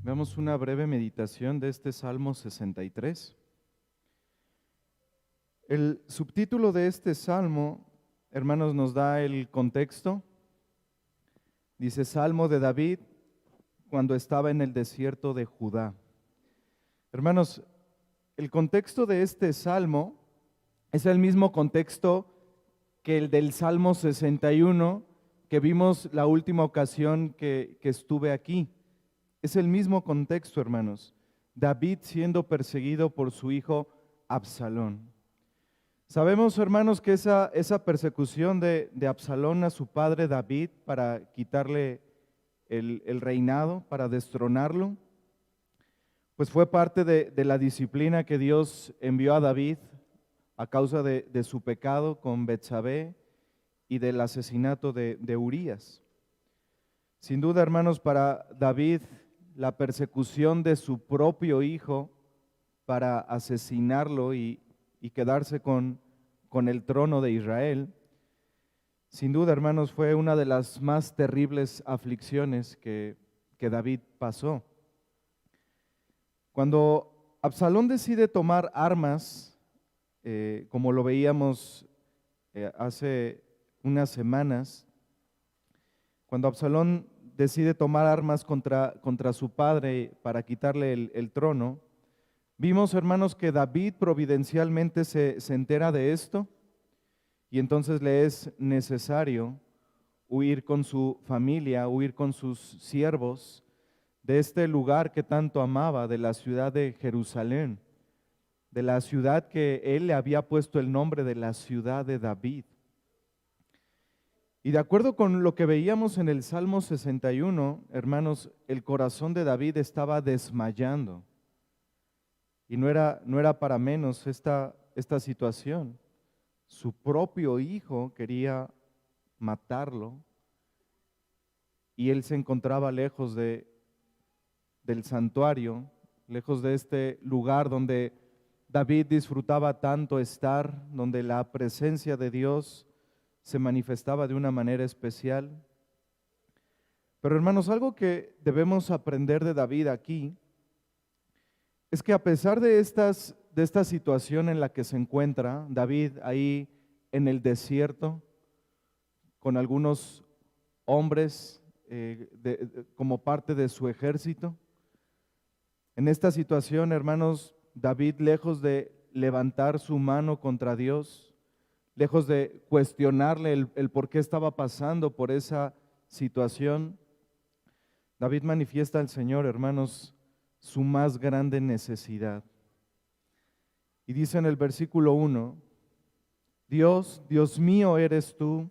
Veamos una breve meditación de este Salmo 63. El subtítulo de este Salmo, hermanos, nos da el contexto. Dice Salmo de David cuando estaba en el desierto de Judá. Hermanos, el contexto de este Salmo es el mismo contexto que el del Salmo 61 que vimos la última ocasión que estuve aquí. Es el mismo contexto, hermanos. David siendo perseguido por su hijo Absalón. Sabemos, hermanos, que esa persecución de Absalón a su padre David para quitarle el reinado, para destronarlo, pues fue parte de la disciplina que Dios envió a David a causa de su pecado con Betsabé y del asesinato de Urías. Sin duda, hermanos, para David, la persecución de su propio hijo para asesinarlo y quedarse con el trono de Israel, sin duda, hermanos, fue una de las más terribles aflicciones que David pasó. Cuando Absalón decide tomar armas, como lo veíamos hace unas semanas, cuando Absalón decide tomar armas contra su padre para quitarle el trono, vimos, hermanos, que David providencialmente se entera de esto y entonces le es necesario huir con su familia, huir con sus siervos de este lugar que tanto amaba, de la ciudad de Jerusalén, de la ciudad que él le había puesto el nombre de la ciudad de David. Y de acuerdo con lo que veíamos en el Salmo 61, hermanos, el corazón de David estaba desmayando. Y no era para menos esta situación. Su propio hijo quería matarlo y él se encontraba lejos del santuario, lejos de este lugar donde David disfrutaba tanto estar, donde la presencia de Dios se manifestaba de una manera especial. Pero hermanos, algo que debemos aprender de David aquí es que a pesar de esta situación en la que se encuentra David ahí en el desierto, con algunos hombres como parte de su ejército, en esta situación, hermanos, David, lejos de levantar su mano contra Dios, lejos de cuestionarle el por qué estaba pasando por esa situación, David manifiesta al Señor, hermanos, su más grande necesidad. Y dice en el versículo 1, Dios, Dios mío eres tú,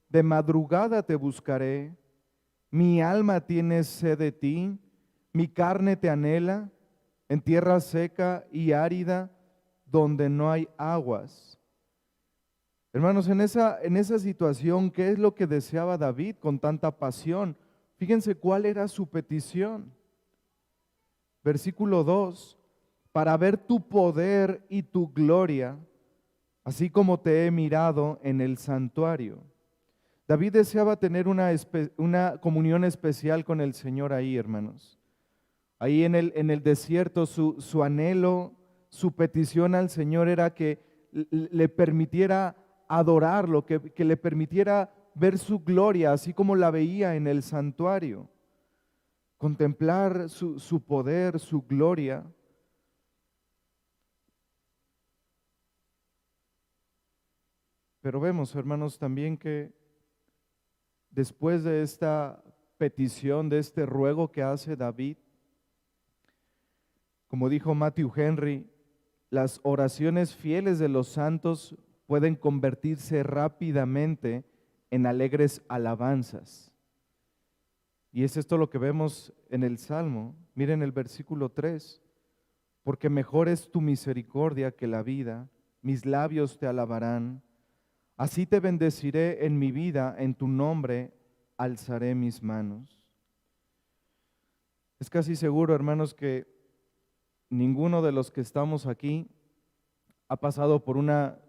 de madrugada te buscaré, mi alma tiene sed de ti, mi carne te anhela, en tierra seca y árida, donde no hay aguas. Hermanos, en esa situación, ¿qué es lo que deseaba David con tanta pasión? Fíjense cuál era su petición. Versículo 2, para ver tu poder y tu gloria, así como te he mirado en el santuario. David deseaba tener una comunión especial con el Señor ahí, hermanos. Ahí en el desierto, su anhelo, su petición al Señor era que le permitiera adorarlo, que le permitiera ver su gloria, así como la veía en el santuario. Contemplar su poder, su gloria. Pero vemos, hermanos, también que después de esta petición, de este ruego que hace David, como dijo Matthew Henry, las oraciones fieles de los santos pueden convertirse rápidamente en alegres alabanzas. Y es esto lo que vemos en el Salmo. Miren el versículo 3. Porque mejor es tu misericordia que la vida, mis labios te alabarán. Así te bendeciré en mi vida, en tu nombre alzaré mis manos. Es casi seguro, hermanos, que ninguno de los que estamos aquí ha pasado por una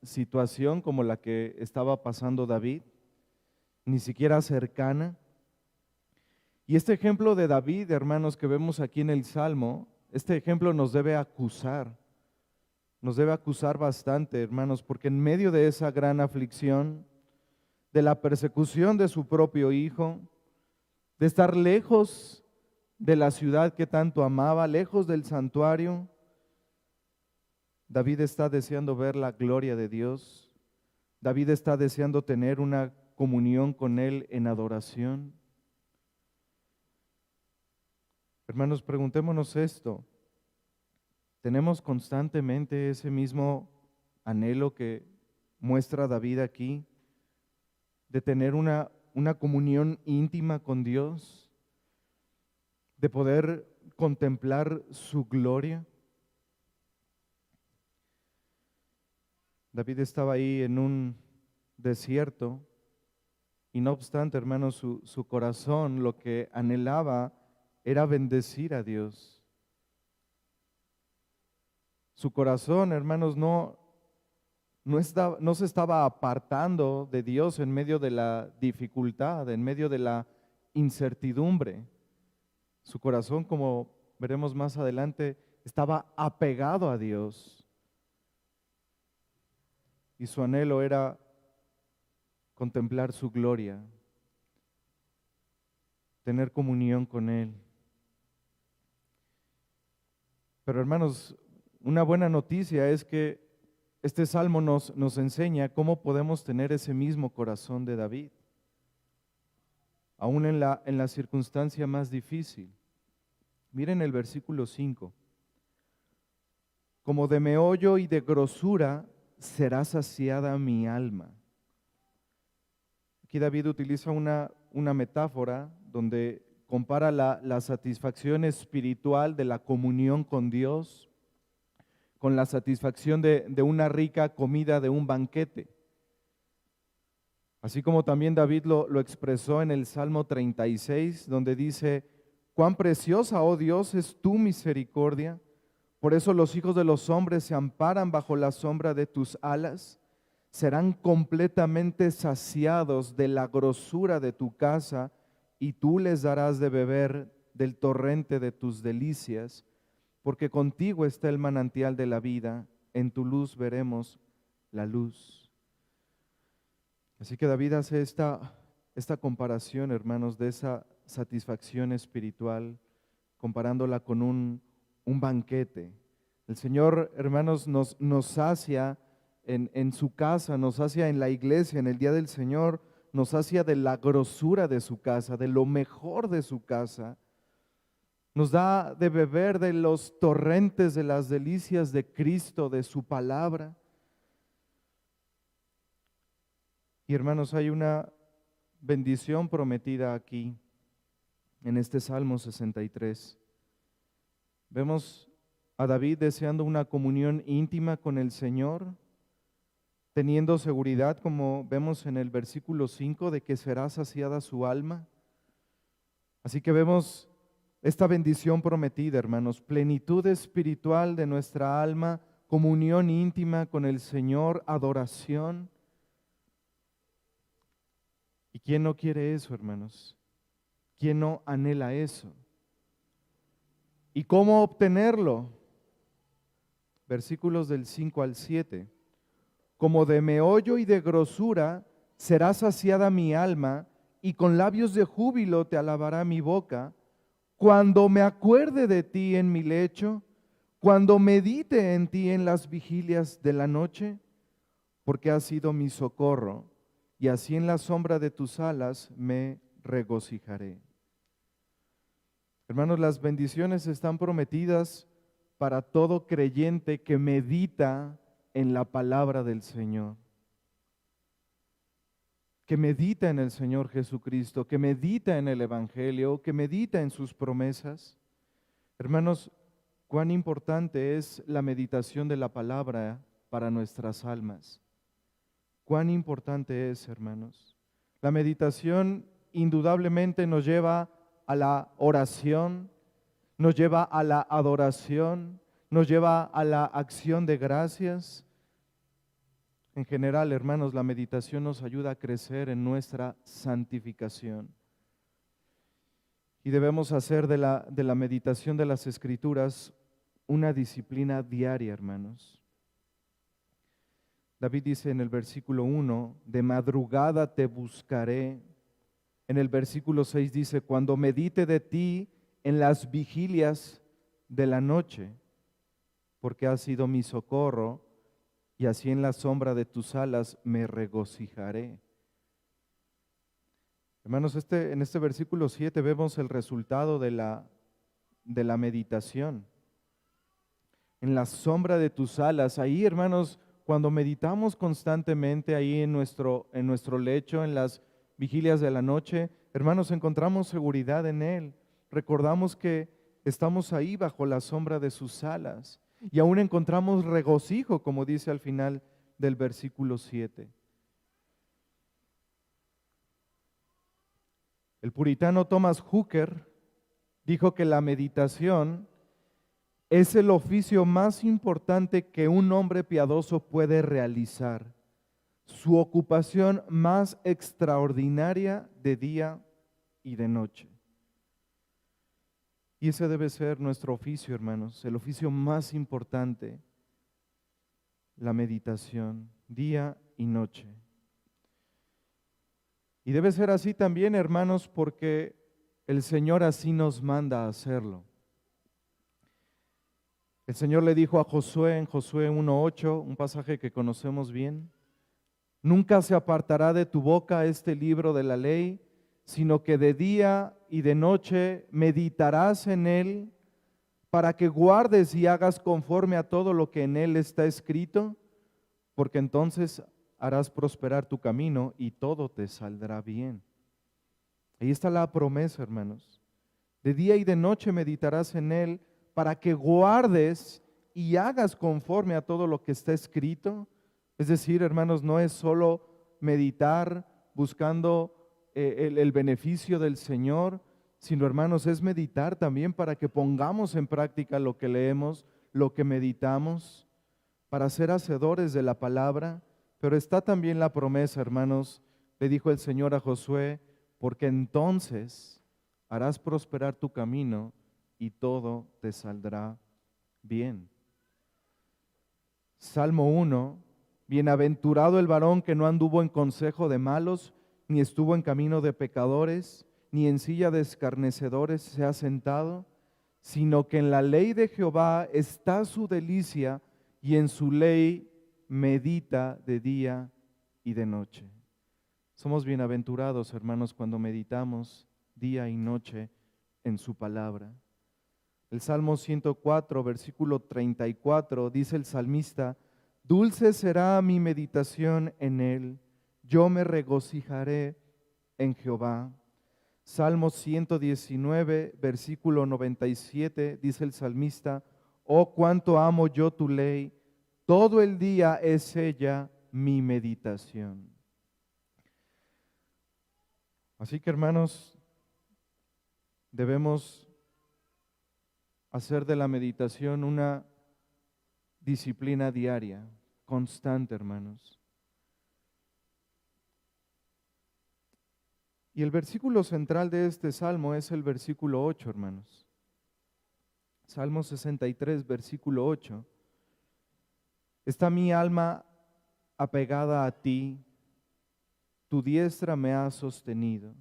situación como la que estaba pasando David, ni siquiera cercana. Y este ejemplo de David, hermanos, que vemos aquí en el Salmo, este ejemplo nos debe acusar bastante, hermanos, porque en medio de esa gran aflicción, de la persecución de su propio hijo, de estar lejos de la ciudad que tanto amaba, lejos del santuario, David está deseando ver la gloria de Dios. David está deseando tener una comunión con Él en adoración. Hermanos, preguntémonos esto. ¿Tenemos constantemente ese mismo anhelo que muestra David aquí, de tener una comunión íntima con Dios, de poder contemplar su gloria? David estaba ahí en un desierto y no obstante, hermanos, su corazón lo que anhelaba era bendecir a Dios. Su corazón, hermanos, no se estaba apartando de Dios en medio de la dificultad, en medio de la incertidumbre. Su corazón, como veremos más adelante, estaba apegado a Dios. Y su anhelo era contemplar su gloria, tener comunión con Él. Pero hermanos, una buena noticia es que este salmo nos enseña cómo podemos tener ese mismo corazón de David, aún en la circunstancia más difícil. Miren el versículo 5. Como de meollo y de grosura será saciada mi alma. Aquí David utiliza una metáfora donde compara la satisfacción espiritual de la comunión con Dios con la satisfacción de una rica comida, de un banquete. Así como también David lo expresó en el Salmo 36, donde dice: cuán preciosa, oh Dios, es tu misericordia. Por eso los hijos de los hombres se amparan bajo la sombra de tus alas. Serán completamente saciados de la grosura de tu casa, y tú les darás de beber del torrente de tus delicias. Porque contigo está el manantial de la vida, en tu luz veremos la luz. Así que David hace esta comparación, hermanos, de esa satisfacción espiritual, comparándola con un banquete. El Señor, hermanos, nos sacia en su casa, nos sacia en la iglesia, en el día del Señor, nos sacia de la grosura de su casa, de lo mejor de su casa. Nos da de beber de los torrentes de las delicias de Cristo, de su palabra. Y hermanos, hay una bendición prometida aquí, en este Salmo 63. Vemos a David deseando una comunión íntima con el Señor, teniendo seguridad, como vemos en el versículo 5, de que será saciada su alma. Así que vemos esta bendición prometida, hermanos: plenitud espiritual de nuestra alma, comunión íntima con el Señor, adoración. ¿Y quién no quiere eso, hermanos? ¿Quién no anhela eso? ¿Y cómo obtenerlo? Versículos del 5 al 7. Como de meollo y de grosura será saciada mi alma, y con labios de júbilo te alabará mi boca. Cuando me acuerde de ti en mi lecho, cuando medite en ti en las vigilias de la noche, porque has sido mi socorro, y así en la sombra de tus alas me regocijaré. Hermanos, las bendiciones están prometidas para todo creyente que medita en la palabra del Señor, que medita en el Señor Jesucristo, que medita en el Evangelio, que medita en sus promesas. Hermanos, cuán importante es la meditación de la palabra para nuestras almas. Cuán importante es, hermanos. La meditación indudablemente nos lleva a la oración, nos lleva a la adoración, nos lleva a la acción de gracias. En general, hermanos, la meditación nos ayuda a crecer en nuestra santificación. Y debemos hacer de la meditación de las Escrituras una disciplina diaria, hermanos. David dice en el versículo 1, de madrugada te buscaré. En el versículo 6 dice, cuando medite de ti en las vigilias de la noche, porque has sido mi socorro, y así en la sombra de tus alas me regocijaré. Hermanos, en este versículo 7 vemos el resultado de la meditación. En la sombra de tus alas, ahí, hermanos, cuando meditamos constantemente ahí en nuestro lecho, en las vigilias de la noche, hermanos, encontramos seguridad en Él. Recordamos que estamos ahí bajo la sombra de sus alas y aún encontramos regocijo, como dice al final del versículo 7. El puritano Thomas Hooker dijo que la meditación es el oficio más importante que un hombre piadoso puede realizar, su ocupación más extraordinaria de día y de noche. Y ese debe ser nuestro oficio, hermanos, el oficio más importante, la meditación, día y noche. Y debe ser así también, hermanos, porque el Señor así nos manda a hacerlo. El Señor le dijo a Josué en Josué 1:8, un pasaje que conocemos bien, nunca se apartará de tu boca este libro de la ley, sino que de día y de noche meditarás en él, para que guardes y hagas conforme a todo lo que en él está escrito, porque entonces harás prosperar tu camino y todo te saldrá bien. Ahí está la promesa, hermanos. De día y de noche meditarás en él para que guardes y hagas conforme a todo lo que está escrito. Es decir, hermanos, no es solo meditar buscando el beneficio del Señor, sino, hermanos, es meditar también para que pongamos en práctica lo que leemos, lo que meditamos, para ser hacedores de la palabra. Pero está también la promesa, hermanos, le dijo el Señor a Josué, porque entonces harás prosperar tu camino y todo te saldrá bien. Salmo 1, bienaventurado el varón que no anduvo en consejo de malos, ni estuvo en camino de pecadores, ni en silla de escarnecedores se ha sentado, sino que en la ley de Jehová está su delicia, y en su ley medita de día y de noche. Somos bienaventurados, hermanos, cuando meditamos día y noche en su palabra. El Salmo 104, versículo 34, dice el salmista, dulce será mi meditación en él, yo me regocijaré en Jehová. Salmo 119, versículo 97, dice el salmista, oh, cuánto amo yo tu ley, todo el día es ella mi meditación. Así que, hermanos, debemos hacer de la meditación una disciplina diaria, constante, hermanos. Y el versículo central de este salmo es el versículo 8, hermanos. Salmo 63, versículo 8. Está mi alma apegada a ti, tu diestra me ha sostenido.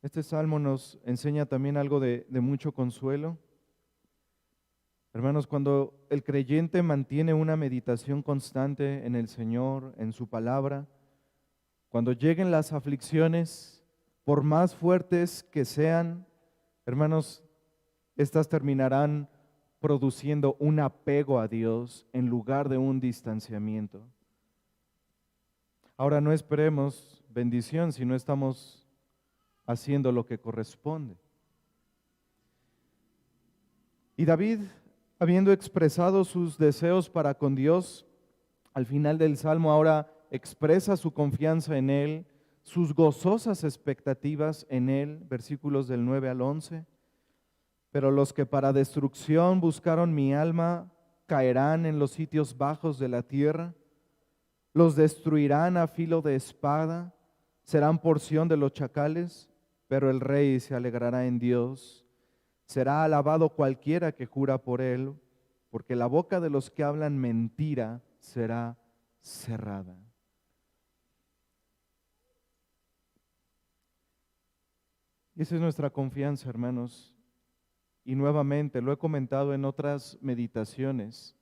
Este salmo nos enseña también algo de mucho consuelo. Hermanos, cuando el creyente mantiene una meditación constante en el Señor, en su palabra, cuando lleguen las aflicciones, por más fuertes que sean, hermanos, estas terminarán produciendo un apego a Dios en lugar de un distanciamiento. Ahora no esperemos bendición si no estamos haciendo lo que corresponde. Y David, habiendo expresado sus deseos para con Dios, al final del Salmo ahora expresa su confianza en Él, sus gozosas expectativas en Él, versículos del 9 al 11. Pero los que para destrucción buscaron mi alma caerán en los sitios bajos de la tierra, los destruirán a filo de espada, serán porción de los chacales. pero el rey se alegrará en Dios. Será alabado cualquiera que jura por él, porque la boca de los que hablan mentira será cerrada. Y esa es nuestra confianza, hermanos. Y nuevamente, lo he comentado en otras meditaciones,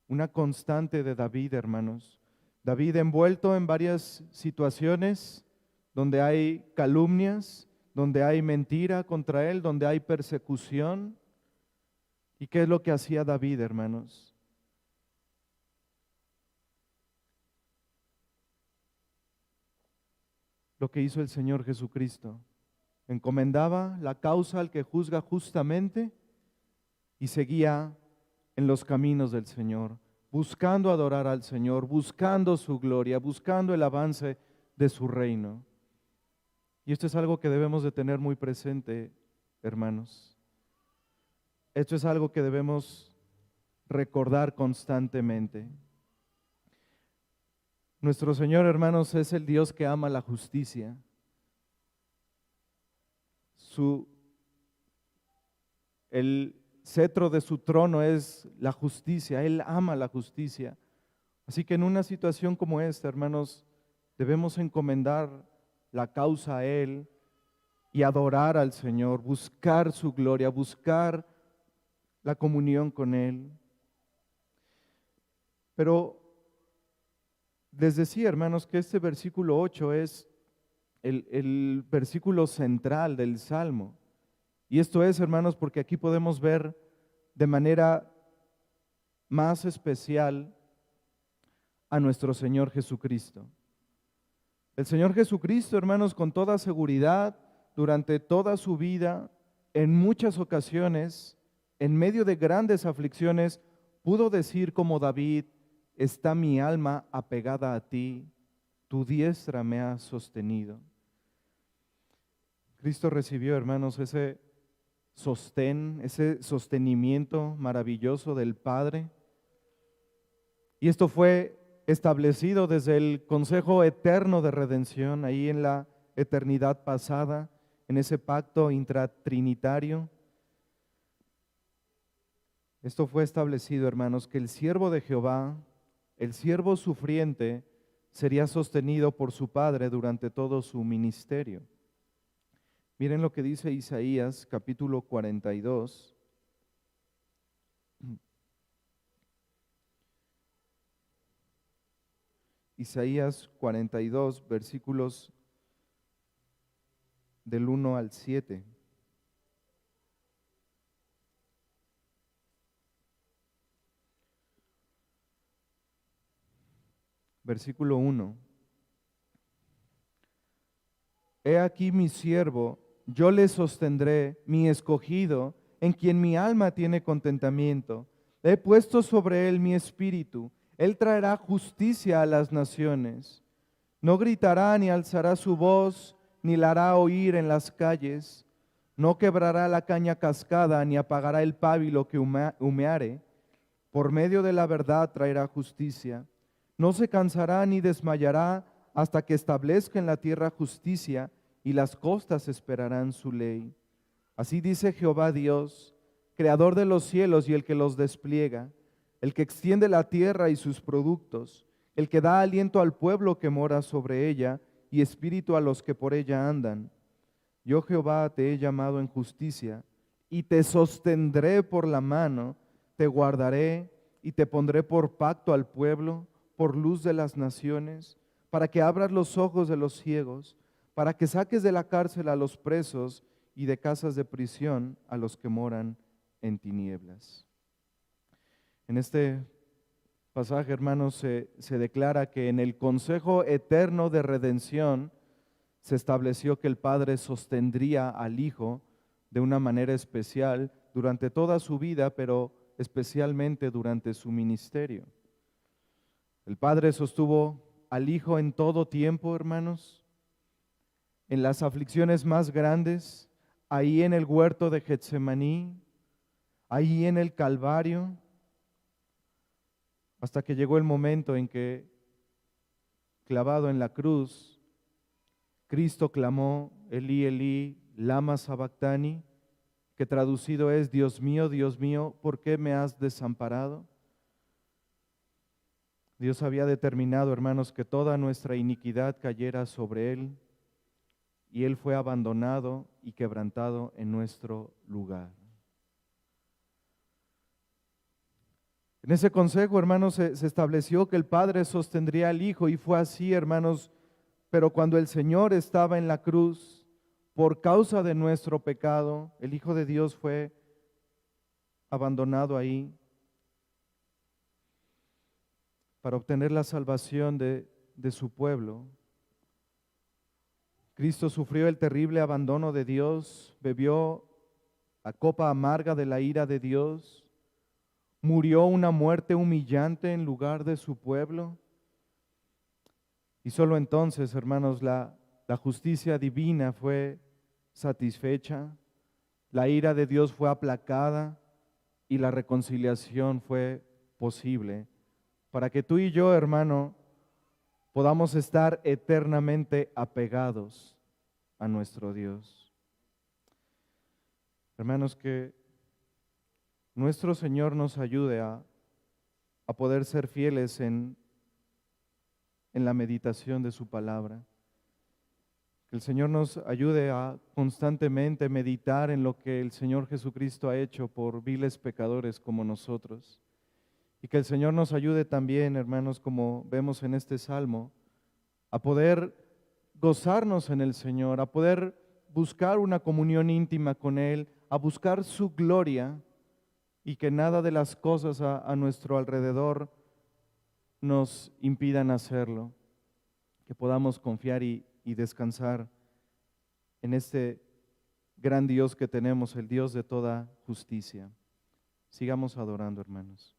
una constante de David, hermanos. David envuelto en varias situaciones donde hay calumnias, donde hay mentira contra él, donde hay persecución. ¿Y qué es lo que hacía David, hermanos? Lo que hizo el Señor Jesucristo. Encomendaba la causa al que juzga justamente y seguía en los caminos del Señor, buscando adorar al Señor, buscando su gloria, buscando el avance de su reino. Y esto es algo que debemos de tener muy presente, hermanos. Esto es algo que debemos recordar constantemente. Nuestro Señor, hermanos, es el Dios que ama la justicia. El cetro de su trono es la justicia, Él ama la justicia. Así que en una situación como esta, hermanos, debemos encomendar la causa a Él y adorar al Señor, buscar su gloria, buscar la comunión con Él. Pero les decía, hermanos, que este versículo 8 es el versículo central del Salmo. Y esto es, hermanos, porque aquí podemos ver de manera más especial a nuestro Señor Jesucristo. El Señor Jesucristo, hermanos, con toda seguridad, durante toda su vida, en muchas ocasiones, en medio de grandes aflicciones, pudo decir como David: está mi alma apegada a ti, tu diestra me ha sostenido. Cristo recibió, hermanos, ese sostén, ese sostenimiento maravilloso del Padre. Y esto fue establecido desde el consejo eterno de redención, ahí en la eternidad pasada, en ese pacto intratrinitario. Esto fue establecido, hermanos, que el siervo de Jehová, el siervo sufriente, sería sostenido por su Padre durante todo su ministerio. Miren lo que dice Isaías capítulo 42. Isaías 42, versículos del 1 al 7. Versículo 1. He aquí mi siervo, yo le sostendré, mi escogido, en quien mi alma tiene contentamiento. He puesto sobre él mi espíritu, él traerá justicia a las naciones. No gritará ni alzará su voz, ni la hará oír en las calles. No quebrará la caña cascada, ni apagará el pábilo que humeare. Por medio de la verdad traerá justicia. No se cansará ni desmayará hasta que establezca en la tierra justicia, y las costas esperarán su ley. Así dice Jehová Dios, creador de los cielos y el que los despliega, el que extiende la tierra y sus productos, el que da aliento al pueblo que mora sobre ella y espíritu a los que por ella andan. Yo Jehová te he llamado en justicia y te sostendré por la mano, te guardaré y te pondré por pacto al pueblo, por luz de las naciones, para que abras los ojos de los ciegos, para que saques de la cárcel a los presos y de casas de prisión a los que moran en tinieblas. En este pasaje, hermanos, se declara que en el consejo eterno de redención se estableció que el Padre sostendría al Hijo de una manera especial durante toda su vida, pero especialmente durante su ministerio. El Padre sostuvo al Hijo en todo tiempo, hermanos, en las aflicciones más grandes, ahí en el huerto de Getsemaní, ahí en el Calvario, hasta que llegó el momento en que, clavado en la cruz, Cristo clamó: Elí, Elí, Lama Sabactani, que traducido es, Dios mío, ¿por qué me has desamparado? Dios había determinado, hermanos, que toda nuestra iniquidad cayera sobre Él, y Él fue abandonado y quebrantado en nuestro lugar. En ese consejo, hermanos, se estableció que el Padre sostendría al Hijo, y fue así, hermanos, pero cuando el Señor estaba en la cruz, por causa de nuestro pecado, el Hijo de Dios fue abandonado ahí para obtener la salvación de su pueblo. Cristo sufrió el terrible abandono de Dios, bebió la copa amarga de la ira de Dios, murió una muerte humillante en lugar de su pueblo. Y solo entonces, hermanos, la justicia divina fue satisfecha, la ira de Dios fue aplacada y la reconciliación fue posible para que tú y yo, hermano, podamos estar eternamente apegados a nuestro Dios. Hermanos, que nuestro Señor nos ayude a poder ser fieles en la meditación de su palabra. Que el Señor nos ayude a constantemente meditar en lo que el Señor Jesucristo ha hecho por viles pecadores como nosotros. Y que el Señor nos ayude también, hermanos, como vemos en este salmo, a poder gozarnos en el Señor, a poder buscar una comunión íntima con Él, a buscar su gloria, y que nada de las cosas a nuestro alrededor nos impidan hacerlo. Que podamos confiar y descansar en este gran Dios que tenemos, el Dios de toda justicia. Sigamos adorando, hermanos.